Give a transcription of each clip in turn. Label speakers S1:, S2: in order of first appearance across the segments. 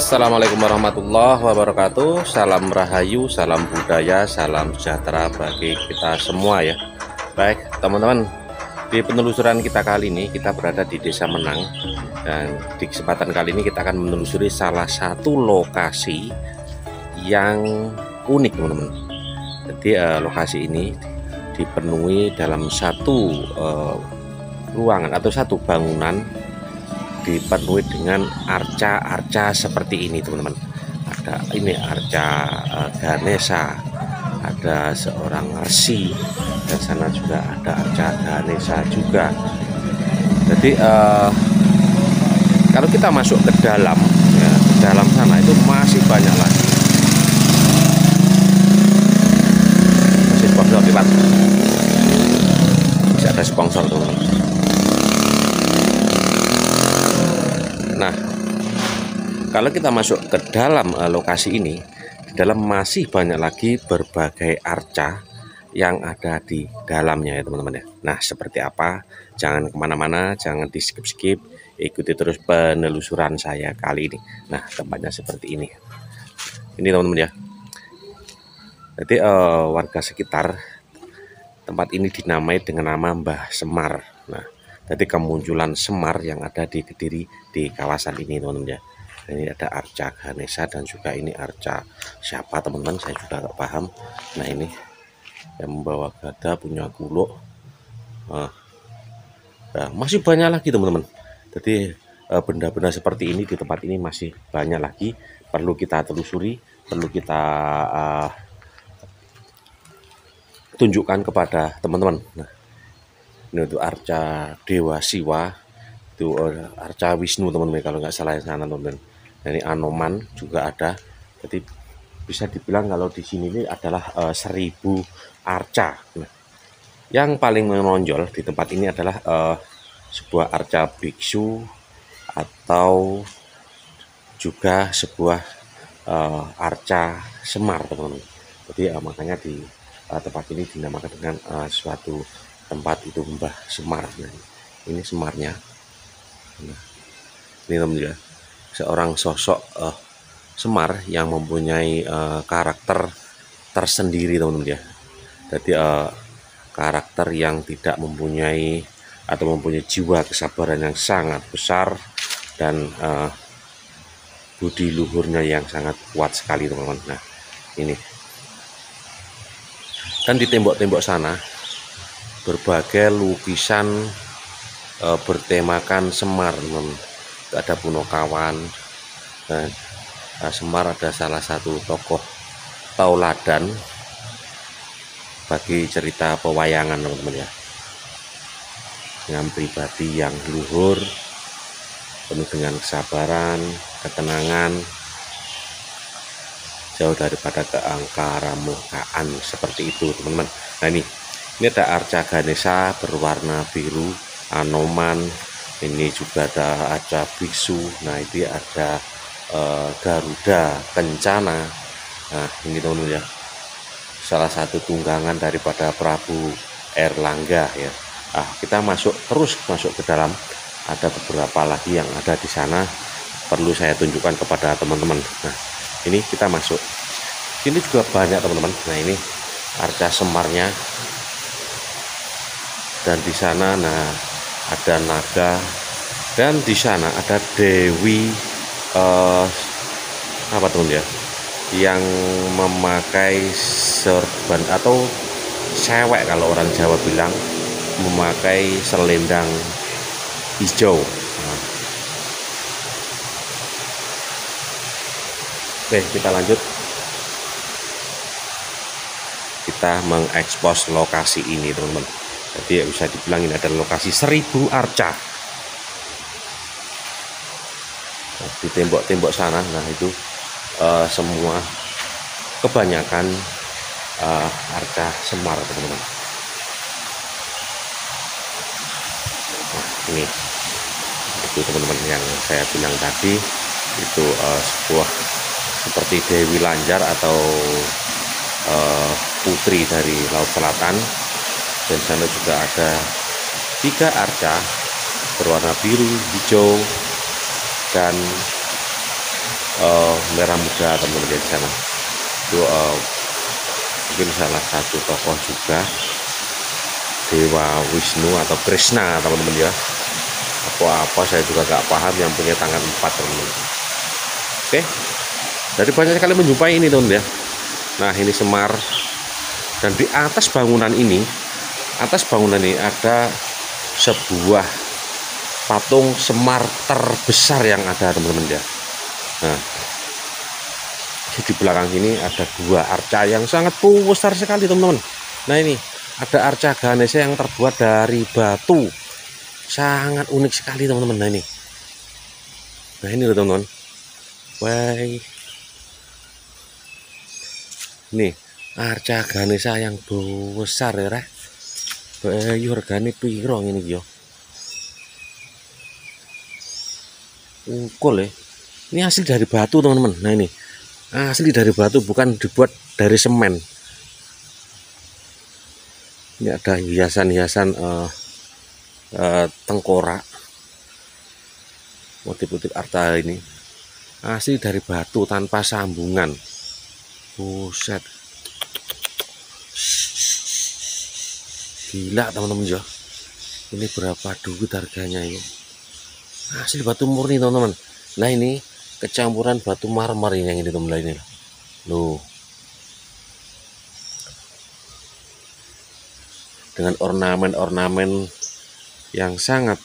S1: Assalamualaikum warahmatullahi wabarakatuh. Salam rahayu, salam budaya, salam sejahtera bagi kita semua ya. Baik teman-teman, di penelusuran kita kali ini kita berada di Desa Menang. Dan di kesempatan kali ini kita akan menelusuri salah satu lokasi yang unik teman-teman. Jadi lokasi ini dipenuhi dalam satu ruangan atau satu bangunan, dipenuhi dengan arca-arca seperti ini teman-teman. Ada ini arca Ganesha, ada seorang resi, dan sana juga ada arca Ganesha juga. Jadi kalau kita masuk ke dalam ya, ke dalam sana itu masih banyak lagi. Masih sponsor lipat, masih ada sponsor teman-teman. Nah, kalau kita masuk ke dalam lokasi ini, di dalam masih banyak lagi berbagai arca yang ada di dalamnya ya teman-teman ya. Nah, seperti apa? Jangan kemana-mana, jangan di skip-skip, ikuti terus penelusuran saya kali ini. Nah, tempatnya seperti ini. Ini teman-teman ya. Jadi warga sekitar tempat ini dinamai dengan nama Mbah Semar. Nah, jadi kemunculan Semar yang ada di Kediri di kawasan ini teman-teman ya. Ini ada arca Ganesha dan juga ini arca siapa teman-teman, saya juga nggak paham. Nah, ini yang membawa gada punya gulok. Nah, masih banyak lagi teman-teman. Jadi benda-benda seperti ini di tempat ini masih banyak lagi, perlu kita telusuri, perlu kita tunjukkan kepada teman-teman. Nah, ini untuk arca Dewa Siwa, itu arca Wisnu teman-teman kalau nggak salah sana teman-teman. Ini Anoman juga ada. Jadi bisa dibilang kalau di sini ini adalah 1000 arca. Nah, yang paling menonjol di tempat ini adalah sebuah arca biksu atau juga sebuah arca Semar teman-teman. Jadi makanya di tempat ini dinamakan dengan suatu tempat itu Mbah Semar. Nah, ini Semarnya. Nah, ini teman-teman ya, seorang sosok Semar yang mempunyai karakter tersendiri teman-teman ya. Jadi karakter yang tidak mempunyai atau mempunyai jiwa kesabaran yang sangat besar dan budi luhurnya yang sangat kuat sekali teman-teman. Nah, ini dan di tembok-tembok sana berbagai lukisan bertemakan Semar teman-teman. Ada Punokawan. Nah, Semar ada salah satu tokoh tauladan bagi cerita pewayangan teman-teman ya, dengan pribadi yang luhur, penuh dengan kesabaran, ketenangan, jauh daripada keangkara-murkaan seperti itu teman-teman. Nah, ini ada arca Ganesha berwarna biru, Anoman, ini juga ada arca biksu. Nah, ini ada Garuda Kencana. Nah, ini teman-teman ya, salah satu tunggangan daripada Prabu Erlangga ya. Kita terus masuk ke dalam. Ada beberapa lagi yang ada di sana, perlu saya tunjukkan kepada teman-teman. Nah, ini kita masuk. Ini juga banyak teman-teman. Nah, ini arca Semarnya. Dan di sana nah ada naga, dan di sana ada Dewi apa teman ya, yang memakai serban atau sewek kalau orang Jawa bilang, memakai selendang hijau. Nah. Oke, kita lanjut. Kita mengekspos lokasi ini teman-teman. Jadi bisa dibilang ini adalah lokasi 1000 arca. Nah, di tembok-tembok sana, nah itu semua kebanyakan arca Semar teman-teman. Nah, ini itu teman-teman yang saya bilang tadi, itu sebuah seperti Dewi Lanjar atau putri dari Laut Selatan. Dan sana juga ada 3 arca berwarna biru, hijau, dan merah muda teman-teman di sana. Itu mungkin salah satu tokoh juga Dewa Wisnu atau Krishna teman-teman ya. Apa saya juga gak paham, yang punya tangan 4 teman-teman. Oke, dari banyak sekali menjumpai ini teman ya. Nah ini Semar, dan di atas bangunan ini ada sebuah patung Semar terbesar yang ada teman-teman ya. Nah di belakang ini ada 2 arca yang sangat besar sekali teman-teman. Nah ini ada arca Ganesha yang terbuat dari batu, sangat unik sekali teman-teman. Nah ini loh teman-teman. Wah, nih arca Ganesha yang besar ya. Bayu hargane piro ngene iki yo. Ukul ya. Ini asli dari batu teman-teman. Nah ini asli dari batu, bukan dibuat dari semen. Ini ada hiasan-hiasan tengkorak, motif-motif arca ini asli dari batu tanpa sambungan. Buset, gila teman-teman ya. Ini berapa duit harganya ini? Asli batu murni teman-teman. Nah ini kecampuran batu marmer ini yang ini teman-teman, ini loh, dengan ornamen-ornamen yang sangat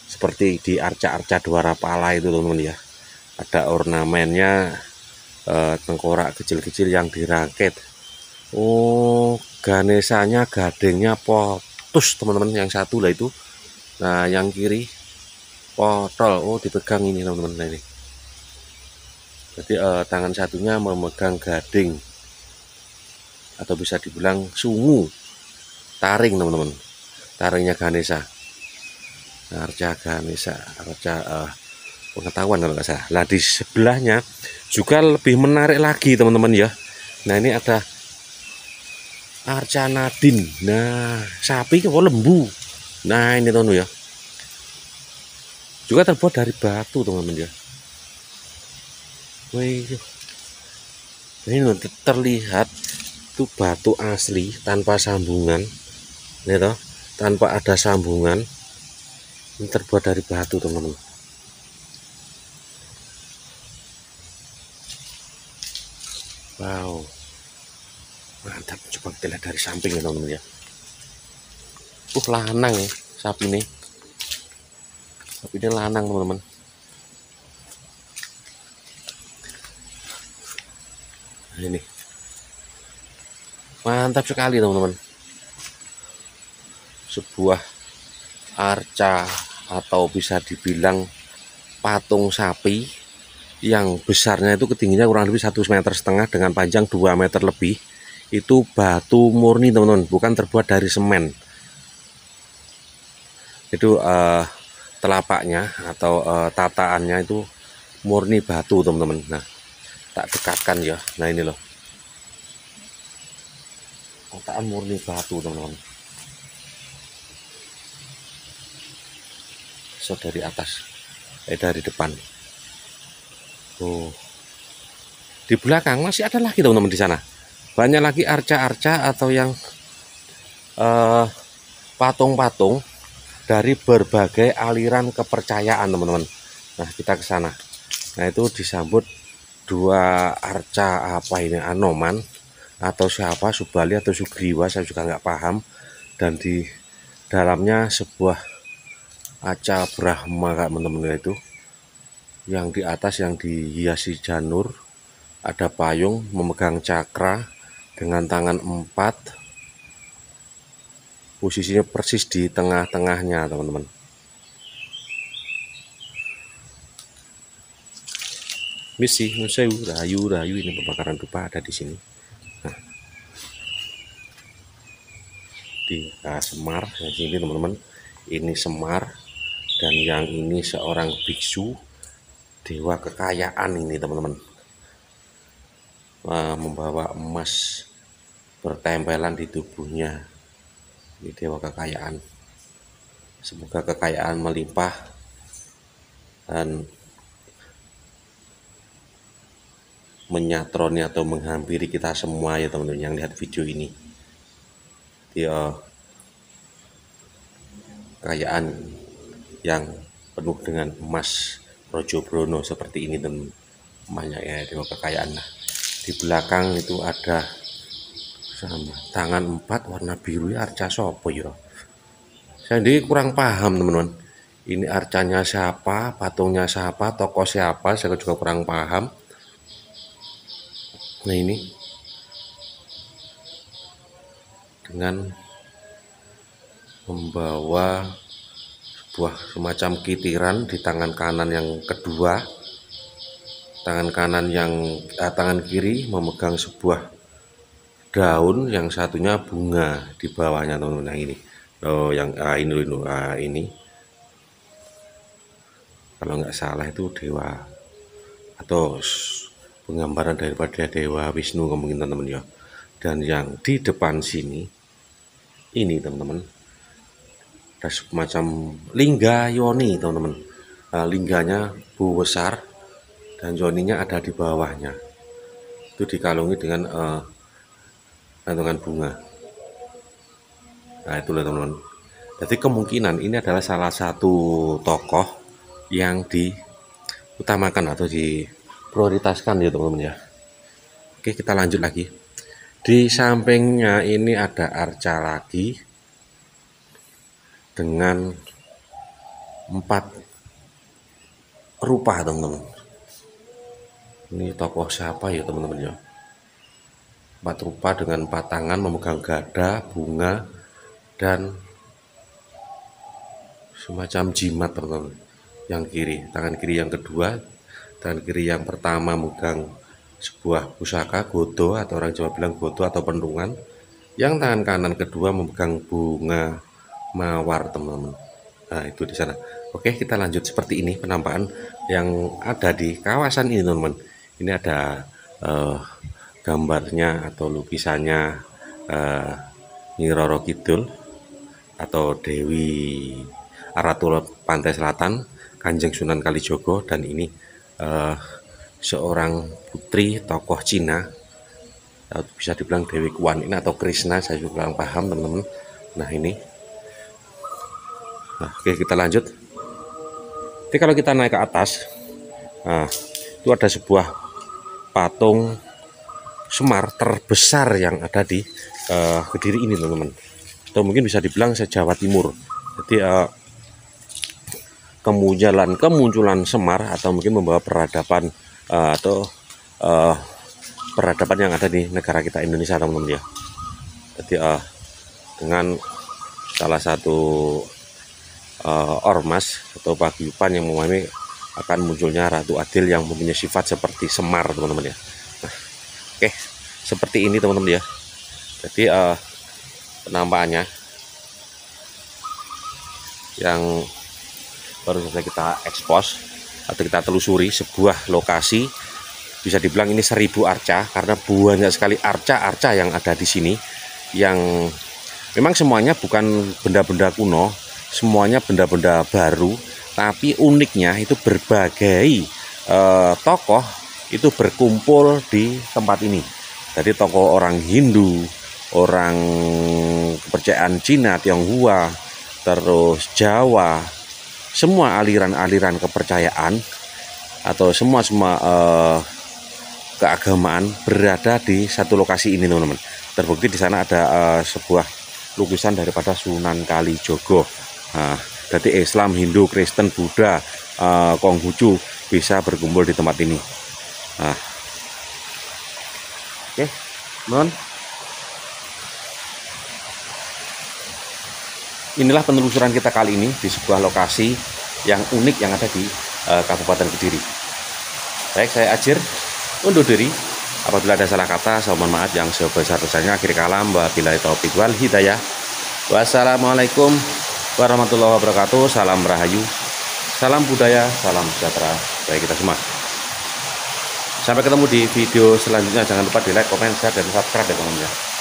S1: seperti di arca-arca Dwarapala itu teman-teman ya. Ada ornamennya tengkorak kecil-kecil yang dirakit. Oh, Ganesanya gadingnya potus teman-teman, yang satu lah itu. Nah yang kiri potol. Oh dipegang ini teman-teman. Nah ini jadi tangan satunya memegang gading atau bisa dibilang sungu, taring teman-teman, taringnya Ganesha. Arca Ganesha, arca pengetahuan kalau nggak salah. Nah di sebelahnya juga lebih menarik lagi teman-teman ya. Nah ini ada arca Nadine. Nah sapi kok lembu. Nah ini teman-teman ya, juga terbuat dari batu teman-teman ya. Wih, ini terlihat itu batu asli tanpa sambungan, nih toh, tanpa ada sambungan. Ini terbuat dari batu teman-teman. Wow, mantap. Coba kita lihat dari samping ya teman-teman ya. Lanang ya sapi ini. Sapi ini lanang teman-teman. Ini mantap sekali teman-teman. Sebuah arca atau bisa dibilang patung sapi yang besarnya itu ketingginya kurang lebih 1,5 meter dengan panjang 2 meter lebih. Itu batu murni teman-teman, bukan terbuat dari semen. Itu telapaknya atau tataannya itu murni batu teman-teman. Nah tak dekatkan ya. Nah ini loh, tataan murni batu teman-teman. So dari atas, dari depan. Oh, di belakang masih ada lagi teman-teman di sana. Banyak lagi arca-arca atau yang patung-patung dari berbagai aliran kepercayaan teman-teman. Nah kita ke sana. Nah itu disambut 2 arca apa ini, Anoman atau siapa, Subali atau Sugriwa, saya juga nggak paham. Dan di dalamnya sebuah arca Brahma teman-teman itu, yang di atas yang dihiasi janur, ada payung, memegang cakra dengan tangan 4, posisinya persis di tengah-tengahnya teman-teman. Misi Nusewu rayu ini pembakaran dupa ada di sini. Nah, di Semar di sini teman-teman, ini Semar, dan yang ini seorang biksu dewa kekayaan ini teman-teman, membawa emas bertempelan di tubuhnya. Ini dewa kekayaan. Semoga kekayaan melimpah dan menyatroni atau menghampiri kita semua ya teman-teman yang lihat video ini. Jadi, kekayaan yang penuh dengan emas Rojo Brono seperti ini teman, banyak ya dewa kekayaan. Nah, di belakang itu ada sama tangan 4 warna biru ya, arca sopo ya. Saya sendiri kurang paham teman-teman. Ini arcanya siapa, patungnya siapa, tokoh siapa, saya juga kurang paham. Nah ini dengan membawa sebuah semacam kitiran di tangan kanan yang kedua, tangan kiri memegang sebuah daun, yang satunya bunga di bawahnya teman-teman. Yang ini ini kalau nggak salah itu dewa atau penggambaran daripada dewa Wisnu mungkin teman-teman ya. Dan yang di depan sini ini teman-teman ada semacam lingga yoni teman-teman. Lingganya bu besar dan yoninya ada di bawahnya, itu dikalungi dengan gantungan bunga. Nah itulah teman-teman. Jadi kemungkinan ini adalah salah satu tokoh yang diutamakan atau diprioritaskan ya teman-teman ya. Oke, kita lanjut lagi. Di sampingnya ini ada arca lagi dengan 4 rupa teman-teman. Ini tokoh siapa ya teman-teman ya? 4 rupa dengan 4 tangan memegang gada, bunga, dan semacam jimat teman-teman. Yang kiri, tangan kiri yang kedua, tangan kiri yang pertama memegang sebuah pusaka godo atau orang Jawa bilang godo atau pentungan. Yang tangan kanan kedua memegang bunga mawar teman-teman. Nah itu di sana. Oke, kita lanjut. Seperti ini penampakan yang ada di kawasan ini teman-teman. Ini ada gambarnya atau lukisannya Nyi Roro Kidul atau Dewi Aratul Pantai Selatan, Kanjeng Sunan Kalijogo, dan ini seorang putri tokoh Cina, atau bisa dibilang Dewi Kuan Yin atau Krishna, saya juga kurang paham teman-teman. Nah ini, oke kita lanjut. Jadi kalau kita naik ke atas, nah, itu ada sebuah patung Semar terbesar yang ada di Kediri ini teman-teman, atau mungkin bisa dibilang se-Jawa Timur. Jadi kemunculan Semar atau mungkin membawa peradaban atau peradaban yang ada di negara kita Indonesia teman-teman ya. Jadi dengan salah satu ormas atau paguyuban yang memahami akan munculnya Ratu Adil yang mempunyai sifat seperti Semar teman-teman ya. Nah, oke, seperti ini teman-teman ya. Jadi penampakannya yang baru saja kita ekspos atau kita telusuri sebuah lokasi, bisa dibilang ini 1000 arca karena banyak sekali arca-arca yang ada di sini, yang memang semuanya bukan benda-benda kuno, semuanya benda-benda baru, tapi uniknya itu berbagai tokoh itu berkumpul di tempat ini. Jadi tokoh orang Hindu, orang kepercayaan Cina, Tionghoa, terus Jawa, semua aliran-aliran kepercayaan atau semua keagamaan berada di satu lokasi ini teman-teman. Terbukti di sana ada sebuah lukisan daripada Sunan Kalijogo. Nah, jadi Islam, Hindu, Kristen, Buddha, Konghucu bisa berkumpul di tempat ini. Nah, oke, teman. Inilah penelusuran kita kali ini di sebuah lokasi yang unik yang ada di Kabupaten Kediri. Baik, saya Ajir undur diri. Apabila ada salah kata, saya mohon maaf yang sebesar-besarnya. Akhir kalam, wabillahi taufiq wal hidayah. Wassalamualaikum warahmatullahi wabarakatuh. Salam rahayu, salam budaya, salam sejahtera bagi kita semua. Sampai ketemu di video selanjutnya. Jangan lupa di like, komen, share, dan subscribe ya teman-teman.